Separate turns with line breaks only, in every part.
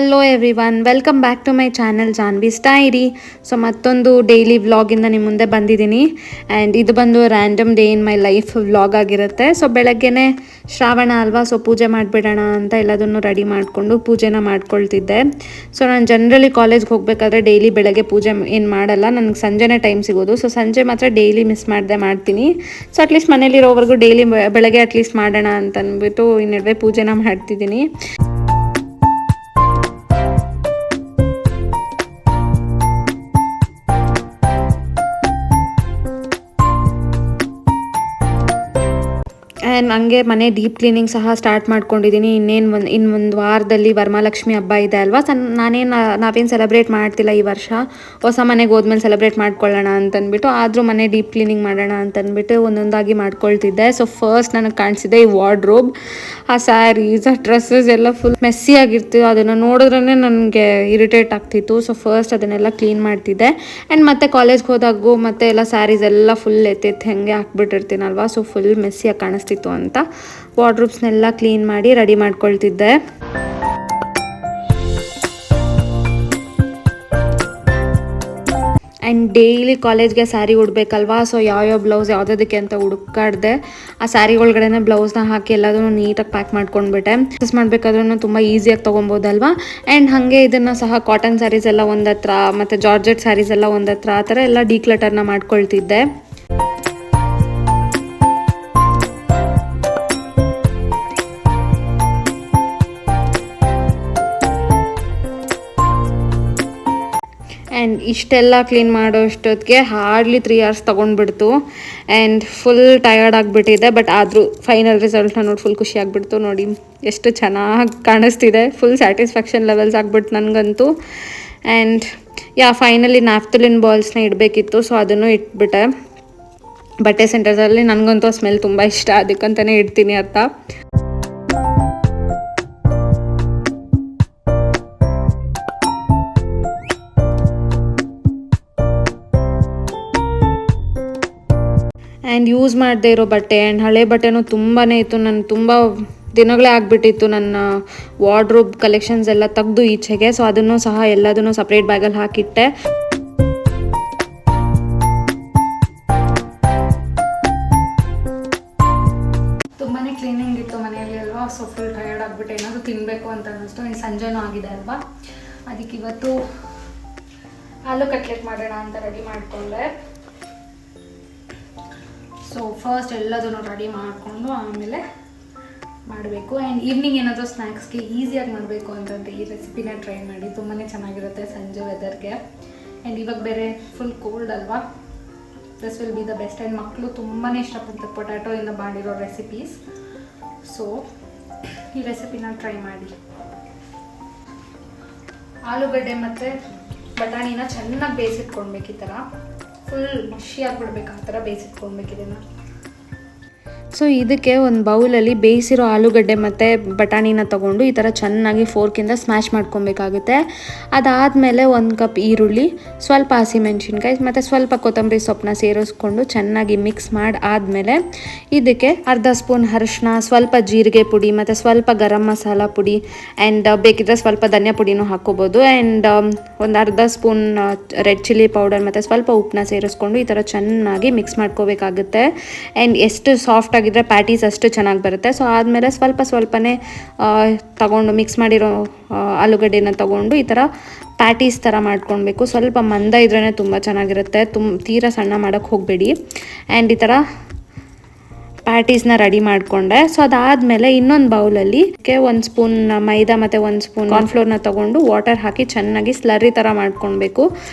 Hello everyone, welcome back to my channel Janvi's diary. So ಮತ್ತೊಂದು daily ವ್ಲಾಗಿಂದ ನಿಮ್ಮ ಮುಂದೆ ಬಂದಿದ್ದೀನಿ. ಆ್ಯಂಡ್ ಇದು ಬಂದು random day in my life vlog ಆಗಿರುತ್ತೆ. ಸೊ ಬೆಳಗ್ಗೆನೇ ಶ್ರಾವಣ ಅಲ್ವಾ, ಸೊ ಪೂಜೆ ಮಾಡಿಬಿಡೋಣ ಅಂತ ಎಲ್ಲದನ್ನು ರೆಡಿ ಮಾಡಿಕೊಂಡು ಪೂಜೆನ ಮಾಡ್ಕೊಳ್ತಿದ್ದೆ. ಸೊ ನಾನು ಜನರಲಿ ಕಾಲೇಜ್ಗೆ ಹೋಗಬೇಕಾದ್ರೆ ಡೈಲಿ ಬೆಳಗ್ಗೆ ಪೂಜೆ ಏನು ಮಾಡಲ್ಲ, ನನಗೆ ಸಂಜೆನೇ ಟೈಮ್ ಸಿಗೋದು. ಸೊ ಸಂಜೆ ಮಾತ್ರ ಡೈಲಿ ಮಿಸ್ ಮಾಡದೆ ಮಾಡ್ತೀನಿ. ಸೊ ಅಟ್ಲೀಸ್ಟ್ ಮನೇಲಿರೋವರೆಗೂ ಡೈಲಿ ಬೆಳಗ್ಗೆ ಅಟ್ಲೀಸ್ಟ್ ಮಾಡೋಣ ಅಂತ ಅಂದ್ಬಿಟ್ಟು ಈ ನಡುವೆ ಪೂಜೆನ ಮಾಡ್ತಿದ್ದೀನಿ. ಆ್ಯಂಡ್ ಹಂಗೆ ಮನೆ ಡೀಪ್ ಕ್ಲೀನಿಂಗ್ ಸಹ ಸ್ಟಾರ್ಟ್ ಮಾಡ್ಕೊಂಡಿದ್ದೀನಿ. ಇನ್ನೊಂದು ವಾರದಲ್ಲಿ ವರಮಹಾಲಕ್ಷ್ಮಿ ಹಬ್ಬ ಇದೆ ಅಲ್ವಾ. ನಾವೇನು ಸೆಲೆಬ್ರೇಟ್ ಮಾಡ್ತಿಲ್ಲ ಈ ವರ್ಷ, ಹೊಸ ಮನೆಗೆ ಹೋದ್ಮೇಲೆ ಸೆಲೆಬ್ರೇಟ್ ಮಾಡ್ಕೊಳ್ಳೋಣ ಅಂತಂದ್ಬಿಟ್ಟು. ಆದರೂ ಮನೆ ಡೀಪ್ ಕ್ಲೀನಿಂಗ್ ಮಾಡೋಣ ಅಂತಂದ್ಬಿಟ್ಟು ಒಂದೊಂದಾಗಿ ಮಾಡ್ಕೊಳ್ತಿದ್ದೆ. ಸೊ ಫಸ್ಟ್ ನನಗೆ ಕಾಣಿಸಿದೆ ಈ ವಾರ್ಡ್ರೋಬ್. ಆ ಸ್ಯಾರೀಸ್, ಆ ಡ್ರೆಸ್ಸಸ್ ಎಲ್ಲ ಫುಲ್ ಮೆಸ್ಸಿ ಆಗಿರ್ತಿತ್ತು. ಅದನ್ನು ನೋಡಿದ್ರೇ ನನಗೆ ಇರಿಟೇಟ್ ಆಗ್ತಿತ್ತು. ಸೊ ಫಸ್ಟ್ ಅದನ್ನೆಲ್ಲ ಕ್ಲೀನ್ ಮಾಡ್ತಿದ್ದೆ. ಆ್ಯಂಡ್ ಮತ್ತೆ ಕಾಲೇಜ್ಗೆ ಹೋದಾಗೂ ಮತ್ತೆ ಎಲ್ಲ ಸ್ಯಾರೀಸ್ ಎಲ್ಲ ಫುಲ್ ಎತ್ತೆತ್ತು ಹಾಗೆ ಹಾಕ್ಬಿಟ್ಟಿರ್ತೀನಲ್ವಾ. ಸೊ ಫುಲ್ ಮೆಸ್ಸಿಯಾಗಿ ಕಾಣಿಸ್ತಿತ್ತು ಅಂತ ವಾರ್ಡ್ರೋಬ್ಸ್ನೆಲ್ಲ ಕ್ಲೀನ್ ಮಾಡಿ ರೆಡಿ ಮಾಡ್ಕೊಳ್ತಿದ್ದೆ. ಆ್ಯಂಡ್ ಡೈಲಿ ಕಾಲೇಜ್ಗೆ ಸ್ಯಾರಿ ಉಡಬೇಕಲ್ವಾ. ಸೊ ಯಾವ್ಯಾವ ಬ್ಲೌಸ್ ಯಾವುದಕ್ಕೆ ಅಂತ ಹುಡುಕಾಡ್ದೆ. ಆ ಸ್ಯಾರಿ ಒಳಗಡೆ ಬ್ಲೌಸ್ನ ಹಾಕಿ ಎಲ್ಲದನ್ನು ನೀಟಾಗಿ ಪ್ಯಾಕ್ ಮಾಡ್ಕೊಂಡ್ಬಿಟ್ಟೆ. ಯೂಸ್ ಮಾಡಬೇಕಾದ್ರೂ ತುಂಬ ಈಸಿಯಾಗಿ ತೊಗೊಬೋದಲ್ವಾ. ಆ್ಯಂಡ್ ಹಾಗೆ ಇದನ್ನು ಸಹ ಕಾಟನ್ ಸ್ಯಾರೀಸ್ ಎಲ್ಲ ಒಂದತ್ರ ಮತ್ತು ಜಾರ್ಜೆಟ್ ಸ್ಯಾರೀಸ್ ಎಲ್ಲ ಒಂದತ್ರ ಆ ಥರ ಎಲ್ಲ ಡಿಕ್ಲಟರ್ನ ಮಾಡ್ಕೊಳ್ತಿದ್ದೆ. ಆ್ಯಂಡ್ ಇಷ್ಟೆಲ್ಲ ಕ್ಲೀನ್ ಮಾಡೋ ಅಷ್ಟೊತ್ತಿಗೆ ಹಾರ್ಡ್ಲಿ 3 hours ತೊಗೊಂಡ್ಬಿಡ್ತು. ಆ್ಯಂಡ್ ಫುಲ್ ಟಯರ್ಡ್ ಆಗಿಬಿಟ್ಟಿದೆ. ಬಟ್ ಆದರೂ ಫೈನಲ್ ರಿಸಲ್ಟ್ನ ನೋಡಿ ಫುಲ್ ಖುಷಿ ಆಗಿಬಿಡ್ತು. ನೋಡಿ ಎಷ್ಟು ಚೆನ್ನಾಗಿ ಕಾಣಿಸ್ತಿದೆ. ಫುಲ್ ಸ್ಯಾಟಿಸ್ಫ್ಯಾಕ್ಷನ್ ಲೆವೆಲ್ಸ್ ಆಗ್ಬಿಟ್ಟು ನನಗಂತೂ. ಆ್ಯಂಡ್ ಫೈನಲಿ ನ್ಯಾಫ್ತಲಿನ್ ಬಾಲ್ಸ್ನ ಇಡಬೇಕಿತ್ತು. ಸೊ ಅದನ್ನು ಇಟ್ಬಿಟ್ಟೆ. ಬಟ್ಟೆ ಸೆಂಟರ್ಸಲ್ಲಿ ನನಗಂತೂ ಸ್ಮೆಲ್ ತುಂಬ ಇಷ್ಟ, ಅದಕ್ಕಂತಲೇ ಇಡ್ತೀನಿ ಅಂತ. ಆ್ಯಂಡ್ ಯೂಸ್ ಮಾಡದೇ ಇರೋ ಬಟ್ಟೆ ಆ್ಯಂಡ್ ಹಳೆ ಬಟ್ಟೆನೂ ತುಂಬಾ ಇತ್ತು. ನಾನು ತುಂಬ ದಿನಗಳೇ ಆಗಿಬಿಟ್ಟಿತ್ತು ನನ್ನ ವಾರ್ಡ್ರೋಬ್ ಕಲೆಕ್ಷನ್ಸ್ ಎಲ್ಲ ತೆಗೆದು ಈಚೆಗೆ. ಸೊ ಅದನ್ನು ಸಹ ಎಲ್ಲದನ್ನು ಸಪ್ರೇಟ್ ಬ್ಯಾಗಲ್ಲಿ ಹಾಕಿಟ್ಟೆ. ತುಂಬಾ ಕ್ಲೀನಿಂಗ್ ಇತ್ತು ಮನೆಯಲ್ಲಿ ಅಲ್ವಾ. ಸೊ ಫುಲ್ ಟಯರ್ಡ್ ಆಗಿಬಿಟ್ಟೆ. ಏನಾದರೂ ತಿನ್ನಬೇಕು ಅಂತ ಅನ್ನಿಸ್ತು. ಇನ್ನು ಸಂಜೆನೂ ಆಗಿದೆ ಅಲ್ವಾ. ಅದಕ್ಕೆ ಇವತ್ತು ಆಲೂ ಕಟ್ಲೆಟ್ ಮಾಡೋಣ ಅಂತ ರೆಡಿ ಮಾಡಿಕೊಂಡೆ. ಸೊ ಫಸ್ಟ್ ಎಲ್ಲದನ್ನು ರೆಡಿ ಮಾಡಿಕೊಂಡು ಆಮೇಲೆ ಮಾಡಬೇಕು. ಆ್ಯಂಡ್ ಈವ್ನಿಂಗ್ ಏನಾದರೂ ಸ್ನ್ಯಾಕ್ಸ್ಗೆ ಈಸಿಯಾಗಿ ಮಾಡಬೇಕು ಅಂತಂದರೆ ಈ ರೆಸಿಪಿನ ಟ್ರೈ ಮಾಡಿ. ತುಂಬಾ ಚೆನ್ನಾಗಿರುತ್ತೆ ಸಂಜೆ ವೆದರ್ಗೆ. ಆ್ಯಂಡ್ ಇವಾಗ ಬೇರೆ ಫುಲ್ ಕೋಲ್ಡ್ ಅಲ್ವಾ. This will be the best. And ಮಕ್ಕಳು ತುಂಬಾ ಇಷ್ಟಪಡ್ತಾರೆ ಪೊಟ್ಯಾಟೋಯಿಂದ ಮಾಡಿರೋ ರೆಸಿಪೀಸ್. ಸೊ ಈ ರೆಸಿಪಿನ ಟ್ರೈ ಮಾಡಿ. ಆಲೂಗಡ್ಡೆ ಮತ್ತು ಬಟಾಣಿನ ಚೆನ್ನಾಗಿ ಬೇಯಿಸಿಟ್ಕೊಳ್ಬೇಕು. ಈ ಥರ ಫುಲ್ ಮಷಿ ಆಗಿಬಿಡ್ಬೇಕು, ಆ ಥರ ಬೇಯಿಸಿಟ್ಕೊಳ್ಬೇಕು ಇದನ್ನು. ಸೊ ಇದಕ್ಕೆ ಒಂದು ಬೌಲಲ್ಲಿ ಬೇಯಿಸಿರೋ ಆಲೂಗಡ್ಡೆ ಮತ್ತು ಬಟಾಣಿನ ತೊಗೊಂಡು ಈ ಥರ ಚೆನ್ನಾಗಿ ಫೋರ್ಕಿಂದ ಸ್ಮ್ಯಾಶ್ ಮಾಡ್ಕೊಬೇಕಾಗುತ್ತೆ. ಅದಾದಮೇಲೆ 1 ಕಪ್ ಈರುಳ್ಳಿ, ಸ್ವಲ್ಪ ಹಸಿಮೆಣ್ಸಿನ್ಕಾಯಿ ಮತ್ತು ಸ್ವಲ್ಪ ಕೊತ್ತಂಬರಿ ಸೊಪ್ಪನ್ನ ಸೇರಿಸ್ಕೊಂಡು ಚೆನ್ನಾಗಿ ಮಿಕ್ಸ್ ಮಾಡಿ ಆದಮೇಲೆ ಇದಕ್ಕೆ ಅರ್ಧ ಸ್ಪೂನ್ ಅರಿಶಿನ, ಸ್ವಲ್ಪ ಜೀರಿಗೆ ಪುಡಿ ಮತ್ತು ಸ್ವಲ್ಪ ಗರಂ ಮಸಾಲ ಪುಡಿ ಆ್ಯಂಡ್ ಬೇಕಿದ್ದರೆ ಸ್ವಲ್ಪ ಧನಿಯಾ ಪುಡಿನೂ ಹಾಕ್ಕೋಬೋದು. ಆ್ಯಂಡ್ ಒಂದು ಅರ್ಧ ಸ್ಪೂನ್ ರೆಡ್ ಚಿಲ್ಲಿ ಪೌಡರ್ ಮತ್ತು ಸ್ವಲ್ಪ ಉಪ್ಪನ್ನ ಸೇರಿಸ್ಕೊಂಡು ಈ ಥರ ಚೆನ್ನಾಗಿ ಮಿಕ್ಸ್ ಮಾಡ್ಕೋಬೇಕಾಗುತ್ತೆ. ಆ್ಯಂಡ್ ಎಷ್ಟು ಸಾಫ್ಟಾಗಿ ಪ್ಯಾಟೀಸ್ ಅಷ್ಟು ಚೆನ್ನಾಗಿ ಬರುತ್ತೆ. ಸೊ ಆದಮೇಲೆ ಸ್ವಲ್ಪನೇ ತಗೊಂಡು ಮಿಕ್ಸ್ ಮಾಡಿರೋ ಆಲೂಗಡ್ಡೆನ ತಗೊಂಡು ಈ ಥರ ಪ್ಯಾಟೀಸ್ ಥರ ಮಾಡ್ಕೊಳ್ಬೇಕು. ಸ್ವಲ್ಪ ಮಂದ ಇದ್ರೇ ತುಂಬ ಚೆನ್ನಾಗಿರುತ್ತೆ. ತೀರಾ ಸಣ್ಣ ಮಾಡೋಕ್ಕೆ ಹೋಗಬೇಡಿ. ಆ್ಯಂಡ್ ಈ ಥರ ಪ್ಯಾಟೀಸ್ನ ರೆಡಿ ಮಾಡಿಕೊಂಡೆ. ಸೊ ಅದಾದಮೇಲೆ ಇನ್ನೊಂದು ಬೌಲಲ್ಲಿ 1 ಸ್ಪೂನ್ ಮೈದಾ ಮತ್ತು 1 ಸ್ಪೂನ್ ಕಾರ್ನ್ಫ್ಲೋರ್ನ ತೊಗೊಂಡು ವಾಟರ್ ಹಾಕಿ ಚೆನ್ನಾಗಿ ಸ್ಲರ್ರಿ ಥರ ಮಾಡ್ಕೊಳ್ಬೇಕು.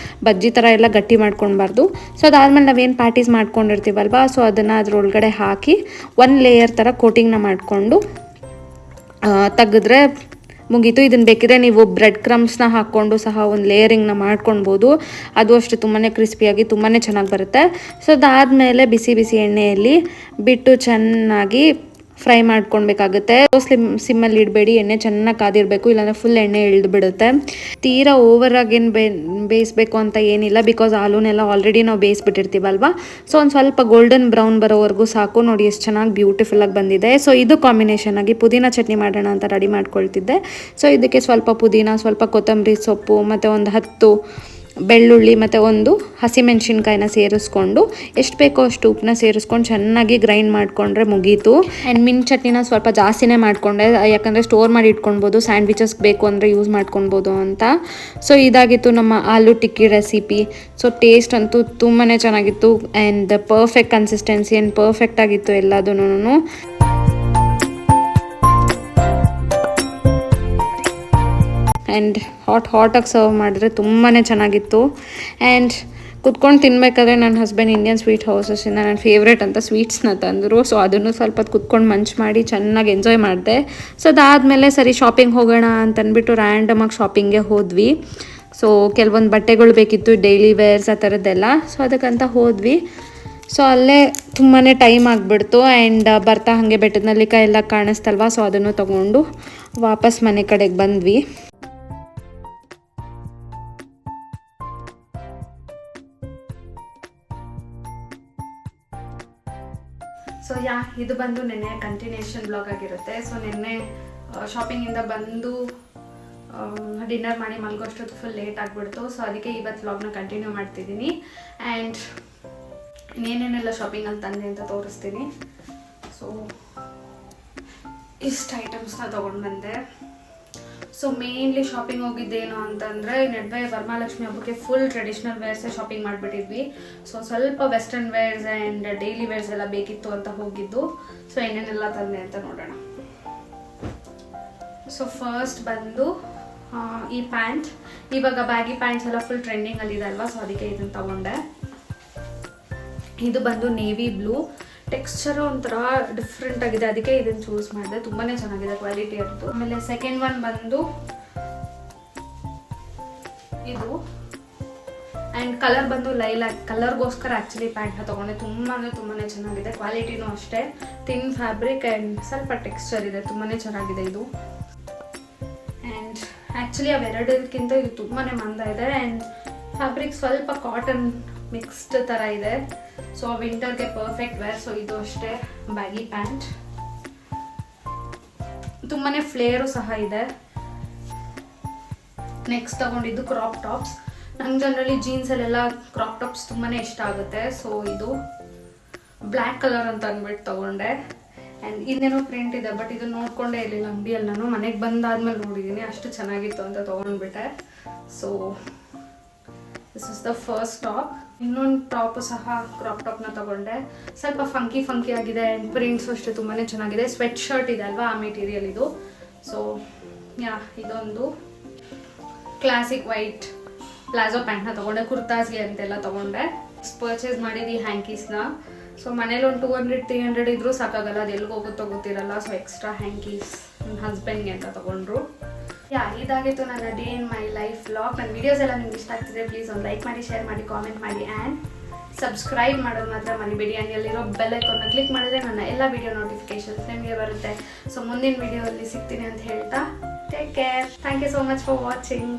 ಬಜ್ಜಿ ಥರ ಎಲ್ಲ ಗಟ್ಟಿ ಮಾಡ್ಕೊಳ್ಬಾರ್ದು. ಸೊ ಅದಾದಮೇಲೆ ನಾವೇನು ಪ್ಯಾಟೀಸ್ ಮಾಡ್ಕೊಂಡಿರ್ತೀವಲ್ವ, ಸೊ ಅದನ್ನು ಅದರೊಳಗಡೆ ಹಾಕಿ 1 ಲೇಯರ್ ಥರ ಕೋಟಿಂಗ್ನ ಮಾಡಿಕೊಂಡು ತೆಗೆದ್ರೆ ಮುಗೀತು. ಇದನ್ನು ಬೇಕಿದ್ರೆ ನೀವು ಬ್ರೆಡ್ ಕ್ರಮ್ಸ್ನ ಹಾಕ್ಕೊಂಡು ಸಹ ಒಂದು ಲೇಯರಿಂಗ್ನ ಮಾಡ್ಕೊಳ್ಬೋದು. ಅದು ಅಷ್ಟು ತುಂಬಾ ಕ್ರಿಸ್ಪಿಯಾಗಿ ತುಂಬಾ ಚೆನ್ನಾಗಿ ಬರುತ್ತೆ. ಸೊ ಅದಾದಮೇಲೆ ಬಿಸಿ ಎಣ್ಣೆಯಲ್ಲಿ ಬಿಟ್ಟು ಚೆನ್ನಾಗಿ ಫ್ರೈ ಮಾಡ್ಕೊಳ್ಬೇಕಾಗುತ್ತೆ. ಸಿಮ್ಮಲ್ಲಿ ಇಡಬೇಡಿ, ಎಣ್ಣೆ ಚೆನ್ನಾಗಿ ಕಾದಿರಬೇಕು, ಇಲ್ಲಾಂದರೆ ಫುಲ್ ಎಣ್ಣೆ ಇಳಿದು ಬಿಡುತ್ತೆ. ತೀರಾ ಓವರಾಗೇನು ಬೇಯಿಸ್ಬೇಕು ಅಂತ ಏನಿಲ್ಲ, ಬಿಕಾಸ್ ಆಲೂನೆಲ್ಲ ಆಲ್ರೆಡಿ ನಾವು ಬೇಯಿಸ್ಬಿಟ್ಟಿರ್ತೀವಲ್ವ. ಸೊ ಒಂದು ಸ್ವಲ್ಪ ಗೋಲ್ಡನ್ ಬ್ರೌನ್ ಬರೋವರೆಗೂ ಸಾಕು. ನೋಡಿ ಎಷ್ಟು ಚೆನ್ನಾಗಿ ಬ್ಯೂಟಿಫುಲ್ಲಾಗಿ ಬಂದಿದೆ. ಸೊ ಇದು ಕಾಂಬಿನೇಷನ್ ಆಗಿ ಪುದೀನ ಚಟ್ನಿ ಮಾಡೋಣ ಅಂತ ರೆಡಿ ಮಾಡ್ಕೊಳ್ತಿದ್ದೆ. ಸೊ ಇದಕ್ಕೆ ಸ್ವಲ್ಪ ಪುದೀನ, ಸ್ವಲ್ಪ ಕೊತ್ತಂಬರಿ ಸೊಪ್ಪು ಮತ್ತು ಒಂದು 10 ಬೆಳ್ಳುಳ್ಳಿ ಮತ್ತು ಒಂದು ಹಸಿಮೆಣ್ಸಿನ್ಕಾಯಿನ ಸೇರಿಸ್ಕೊಂಡು ಎಷ್ಟು ಬೇಕೋ ಅಷ್ಟು ಉಪ್ಪನ್ನ ಸೇರಿಸ್ಕೊಂಡು ಚೆನ್ನಾಗಿ ಗ್ರೈಂಡ್ ಮಾಡಿಕೊಂಡ್ರೆ ಮುಗೀತು. ಆ್ಯಂಡ್ ಮಿಂಟ್ ಚಟ್ನಿನ ಸ್ವಲ್ಪ ಜಾಸ್ತಿನೇ ಮಾಡಿಕೊಂಡೆ, ಯಾಕಂದರೆ ಸ್ಟೋರ್ ಮಾಡಿ ಇಟ್ಕೊಳ್ಬೋದು, ಸ್ಯಾಂಡ್ವಿಚಸ್ ಬೇಕು ಅಂದರೆ ಯೂಸ್ ಮಾಡ್ಕೊಳ್ಬೋದು ಅಂತ. ಸೊ ಇದಾಗಿತ್ತು ನಮ್ಮ ಆಲೂ ಟಿಕ್ಕಿ ರೆಸಿಪಿ. ಸೊ ಟೇಸ್ಟ್ ಅಂತೂ ತುಂಬಾ ಚೆನ್ನಾಗಿತ್ತು and perfect consistency and perfect ಆಗಿತ್ತು ಎಲ್ಲದೂ. ಆ್ಯಂಡ್ ಹಾಟಾಗಿ ಸರ್ವ್ ಮಾಡಿದ್ರೆ ತುಂಬಾ ಚೆನ್ನಾಗಿತ್ತು. ಆ್ಯಂಡ್ ಕುತ್ಕೊಂಡು ತಿನ್ನಬೇಕಾದ್ರೆ ನನ್ನ ಹಸ್ಬೆಂಡ್ ಇಂಡಿಯನ್ ಸ್ವೀಟ್ ಹೌಸಸ್ಸಿಂದ ನನ್ನ ಫೇವ್ರೇಟ್ ಅಂತ ಸ್ವೀಟ್ಸ್ನ ತಂದರು. ಸೊ ಅದನ್ನು ಸ್ವಲ್ಪ ಕುತ್ಕೊಂಡು ಮಂಚ್ ಮಾಡಿ ಚೆನ್ನಾಗಿ ಎಂಜಾಯ್ ಮಾಡಿದೆ. ಸೊ ಅದಾದಮೇಲೆ ಸರಿ ಶಾಪಿಂಗ್ ಹೋಗೋಣ ಅಂತಂದ್ಬಿಟ್ಟು ರ್ಯಾಂಡಮಾಗಿ ಶಾಪಿಂಗ್ಗೆ ಹೋದ್ವಿ. ಸೊ ಕೆಲವೊಂದು ಬಟ್ಟೆಗಳು ಬೇಕಿತ್ತು, ಡೈಲಿ ವೇರ್ಸ್ ಆ ಥರದ್ದೆಲ್ಲ. ಸೊ ಅದಕ್ಕಂತ ಹೋದ್ವಿ. ಸೊ ಅಲ್ಲೇ ತುಂಬಾ ಟೈಮ್ ಆಗಿಬಿಡ್ತು. ಆ್ಯಂಡ್ ಬರ್ತಾ ಹಾಗೆ ಬೆಟ್ಟದ ನೆಲ್ಲಿಕಾಯಿ ಎಲ್ಲ ಕಾಣಿಸ್ತಲ್ವ, ಸೊ ಅದನ್ನು ತೊಗೊಂಡು ವಾಪಸ್ ಮನೆ ಕಡೆಗೆ ಬಂದ್ವಿ. ಸೊ ಇದು ಬಂದು ನೆನ್ನೆ ಕಂಟಿನ್ಯೂಷನ್ ಬ್ಲಾಗ್ ಆಗಿರುತ್ತೆ. ಸೊ ನೆನ್ನೆ ಶಾಪಿಂಗಿಂದ ಬಂದು ಡಿನ್ನರ್ ಮಾಡಿ ಮಲ್ಗೋಷ್ಟೊತ್ತು ಫುಲ್ ಲೇಟ್ ಆಗಿಬಿಡ್ತು. ಸೊ ಅದಕ್ಕೆ ಇವತ್ತು ವ್ಲಾಗ್ನ ಕಂಟಿನ್ಯೂ ಮಾಡ್ತಿದ್ದೀನಿ. ಆ್ಯಂಡ್ ಇನ್ನೇನೇನೆಲ್ಲ ಶಾಪಿಂಗಲ್ಲಿ ತಂದೆ ಅಂತ ತೋರಿಸ್ತೀನಿ. ಸೊ ಇಷ್ಟು ಐಟಮ್ಸ್ನ ತೊಗೊಂಡು ಬಂದೆ. ಸೊ ಮೇನ್ಲಿ ಶಾಪಿಂಗ್ ಹೋಗಿದ್ದೇನು ಅಂತಂದರೆ, ನಡುವೆ ವರಮಹಾಲಕ್ಷ್ಮಿ ಹಬ್ಬಕ್ಕೆ ಫುಲ್ ಟ್ರೆಡಿಷ್ನಲ್ ವೇರ್ಸೇ ಶಾಪಿಂಗ್ ಮಾಡಿಬಿಟ್ಟಿದ್ವಿ. ಸೊ ಸ್ವಲ್ಪ western wares and daily wares ಎಲ್ಲ ಬೇಕಿತ್ತು ಅಂತ ಹೋಗಿದ್ದು. ಸೊ ಏನೇನೆಲ್ಲ ತಂದೆ ಅಂತ ನೋಡೋಣ. ಸೊ ಫಸ್ಟ್ ಬಂದು ಈ ಪ್ಯಾಂಟ್. ಇವಾಗ ಬ್ಯಾಗಿ ಪ್ಯಾಂಟ್ಸ್ ಎಲ್ಲ ಫುಲ್ ಟ್ರೆಂಡಿಂಗಲ್ಲಿದೆ ಅಲ್ವಾ, ಸೊ ಅದಕ್ಕೆ ಇದನ್ನು ತಗೊಂಡೆ. ಇದು ಬಂದು ನೇವಿ ಬ್ಲೂ, ಟೆಕ್ಸ್ಚರ್ ಒಂಥರ ಡಿಫ್ರೆಂಟ್ ಆಗಿದೆ, ಅದಕ್ಕೆ ಇದನ್ನು ಚೂಸ್ ಮಾಡಿದೆ. ತುಂಬಾ ಚೆನ್ನಾಗಿದೆ ಕ್ವಾಲಿಟಿ ಅದು. ಆಮೇಲೆ ಸೆಕೆಂಡ್ ಒನ್ ಬಂದು ಇದು, ಆ್ಯಂಡ್ ಕಲರ್ ಬಂದು ಲೈಲಾಕ್ ಕಲರ್ಗೋಸ್ಕರ ಆ್ಯಕ್ಚುಲಿ ಪ್ಯಾಂಟ್ನ ತೊಗೊಂಡೆ. ತುಂಬಾ ಚೆನ್ನಾಗಿದೆ, ಕ್ವಾಲಿಟಿನೂ ಅಷ್ಟೇ, ಥಿನ್ ಫ್ಯಾಬ್ರಿಕ್ ಆ್ಯಂಡ್ ಸ್ವಲ್ಪ ಟೆಕ್ಸ್ಚರ್ ಇದೆ, ತುಂಬಾ ಚೆನ್ನಾಗಿದೆ ಇದು. ಆ್ಯಂಡ್ ಆ್ಯಕ್ಚುಲಿ ಅವೆರಡಕ್ಕಿಂತ ಇದು ತುಂಬಾ ಮಂದ ಇದೆ. ಆ್ಯಂಡ್ ಫ್ಯಾಬ್ರಿಕ್ ಸ್ವಲ್ಪ ಕಾಟನ್ ಮಿಕ್ಸ್ಡ್ ಥರ ಇದೆ. ಸೊ ವಿಂಟರ್ಗೆ ಪರ್ಫೆಕ್ಟ್ ವೇರ್. ಸೊ ಇದು ಅಷ್ಟೇ ಬ್ಯಾಗಿ ಪ್ಯಾಂಟ್, ತುಂಬಾ ಫ್ಲೇರು ಸಹ ಇದೆ. ನೆಕ್ಸ್ಟ್ ತಗೊಂಡಿದ್ದು ಕ್ರಾಪ್ ಟಾಪ್ಸ್. ನಂಗೆ ಜನರಲಿ ಜೀನ್ಸಲ್ಲೆಲ್ಲ ಕ್ರಾಪ್ ಟಾಪ್ಸ್ ತುಂಬಾ ಇಷ್ಟ ಆಗುತ್ತೆ. ಸೊ ಇದು ಬ್ಲ್ಯಾಕ್ ಕಲರ್ ಅಂತ ಅಂದ್ಬಿಟ್ಟು ತಗೊಂಡೆ. ಆ್ಯಂಡ್ ಇನ್ನೇನೋ ಪ್ರಿಂಟ್ ಇದೆ, ಬಟ್ ಇದು ನೋಡ್ಕೊಂಡೇ ಇರಲಿಲ್ಲ ಅಂಗಡಿಯಲ್ಲಿ. ನಾನು ಮನೆಗೆ ಬಂದಾದ್ಮೇಲೆ ನೋಡಿದ್ದೀನಿ, ಅಷ್ಟು ಚೆನ್ನಾಗಿತ್ತು ಅಂತ ತೊಗೊಂಡ್ಬಿಟ್ಟೆ. So this is the first top. ಇನ್ನೊಂದು ಟಾಪು ಸಹ ಕ್ರಾಪ್ ಟಾಪ್ನ ತಗೊಂಡೆ. ಸ್ವಲ್ಪ ಫಂಕಿ ಆಗಿದೆ ಆ್ಯಂಡ್ ಪ್ರಿಂಟ್ಸು ಅಷ್ಟೇ ತುಂಬಾ ಚೆನ್ನಾಗಿದೆ. ಸ್ವೆಟ್ ಶರ್ಟ್ ಇದೆ ಅಲ್ವಾ, ಆ ಮೆಟೀರಿಯಲ್ ಇದು. ಸೊ ಇದೊಂದು ಕ್ಲಾಸಿಕ್ ವೈಟ್ ಪ್ಲಾಜೋ ಪ್ಯಾಂಟ್ನ ತೊಗೊಂಡೆ, ಕುರ್ತಾಸ್ಗೆ ಅಂತೆಲ್ಲ ತೊಗೊಂಡೆ. ಪರ್ಚೇಸ್ ಮಾಡಿದ್ದು ಈ ಹ್ಯಾಂಕೀಸ್ನ. ಸೊ ಮನೇಲಿ ಒಂದು 200-300 ಇದ್ರೂ ಸಾಕಾಗಲ್ಲ, ಅದು ಎಲ್ಲಿಗೆ ಹೋಗುತ್ತೋ ಗೊತ್ತಿರಲ್ಲ. ಸೊ ಎಕ್ಸ್ಟ್ರಾ ಹ್ಯಾಂಕೀಸ್ ನನ್ನ ಹಸ್ಬೆಂಡ್ಗೆ ಅಂತ ತೊಗೊಂಡ್ರು. ಇದಾಗಿತ್ತು ನನ್ನ day in my life vlog. ನನ್ನ ವೀಡಿಯೋಸ್ ಎಲ್ಲ ನಿಮ್ಗೆ ಇಷ್ಟ ಆಗ್ತಿದೆ, ಪ್ಲೀಸ್ ಒಂದು ಲೈಕ್ ಮಾಡಿ, ಶೇರ್ ಮಾಡಿ, ಕಾಮೆಂಟ್ ಮಾಡಿ ಆ್ಯಂಡ್ ಸಬ್ಸ್ಕ್ರೈಬ್ ಮಾಡೋದು ಮಾತ್ರ ಮರಿಬೇಡಿ. ಆ್ಯಂಡ್ ಅಲ್ಲಿರೋ ಬೆಲ್ ಐಕಾನ್ನ ಕ್ಲಿಕ್ ಮಾಡಿದ್ರೆ ನನ್ನ ಎಲ್ಲ ವೀಡಿಯೋ ನೋಟಿಫಿಕೇಶನ್ಸ್ ನಿಮಗೆ ಬರುತ್ತೆ. ಸೊ ಮುಂದಿನ ವೀಡಿಯೋಲ್ಲಿ ಸಿಗ್ತೀನಿ ಅಂತ ಹೇಳ್ತಾ take care. Thank you so much for watching.